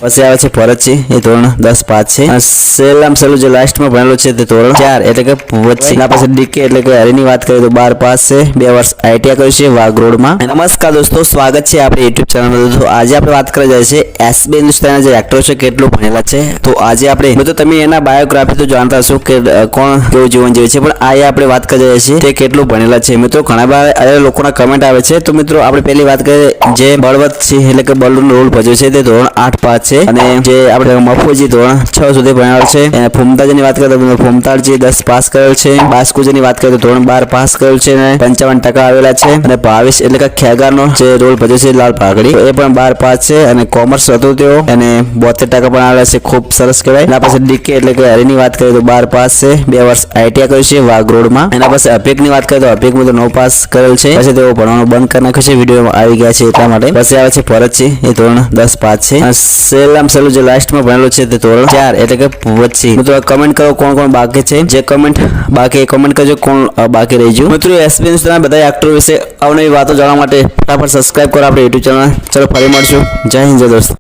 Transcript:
પછી આવે છે ભરતજી, એ ધોરણ 10 પાસ છે. સેલામ સેલું જે લાસ્ટમાં ભણેલો છે તે ધોરણ 4 એટલે કે ભુવતસિંહ. એના પછી ડીકે એટલે કે હરીની વાત કરીએ તો 12 પાસ છે, 2 વર્ષ આઈટીઆઈ કર્યું છે વાઘરોડમાં. નમસ્કાર દોસ્તો, સ્વાગત છે આપણી યુટ્યુબ ચેનલમાં. તો આજે આપણે વાત કરવા જાય છે એસબી હિન્દુસ્તાનના જે એક્ટર છે કેટલું ભણેલા છે. તો આજે આપણે મિત્રો તમે એના બાયોગ્રાફી તો જાણતા હશો કે કોણ કેવું જીવન જીવે છે, પણ આજે આપણે વાત કરી રહ્યા છીએ તે કેટલું ભણેલા છે. મિત્રો ઘણા બધા લોકોના કમેન્ટ આવે છે. તો મિત્રો આપણે પહેલી વાત કરીએ જે બળવંતસિંહ એટલે કે બલ્લુનો રોલ ભજવ્યો છે તે ધોરણ 8 પાસ છે. અને જે આપણે મફુજી ધોરણ 6 સુધી ભણેલા છે. અને ફૂમતાજીની વાત કરીએ તો ફૂમતાજી 10 પાસ કરેલ છે. બાસ્કુજીની વાત કરીએ તો ધોરણ 12 પાસ કરેલ છે અને 55% આવેલા છે. અને ભાવેશ એટલે કે ખેગારનો જે રોલ ભજવ્યો છે લાલ પાઘડી, એ પણ 12 પાસ છે અને કોમર્સ હતું તેઓ અને 72% પણ આવેલા છે. ખૂબ સરસ કહેવાય. એના પછી ડીકે એટલે કે હરીની વાત કરીએ તો 12 પાસ છે, 2 વર્ષ આઈટીઆઈ કર્યું છે વાઘરોડમાં. એના પછી અભિકની વાત કરીએ તો અભિકમાં તો 9 પાસ કરેલ છે. પછી તેઓ ભણવાનું બંધ કરી નાખ્યું છે, વિડીયોમાં આવી ગયા છે એટલા માટે. પછી આવે છે ભરતસિંહ, એ ધોરણ 10 પાસ છે. સેલામ સેલું જે લાસ્ટમાં ભણેલો છે તે ધોરણ 4 એટલે કે ભુવતસિંહ. મિત્રો કમેન્ટ કરો કોણ કોણ બાકી છે, જે કમેન્ટ બાકી કમેન્ટ કરજો કોણ બાકી રહી ગયું. મિત્રો એસબી હિન્દુસ્તાનના બધા એક્ટરો વિશે અવનવી વાતો જાણવા માટે ફટાફટ સબસ્ક્રાઇબ કરો આપણે યુટ્યુબ ચેનલ. ચલો ફરી મળશું. જય હિન્દ, જય દોસ્તો.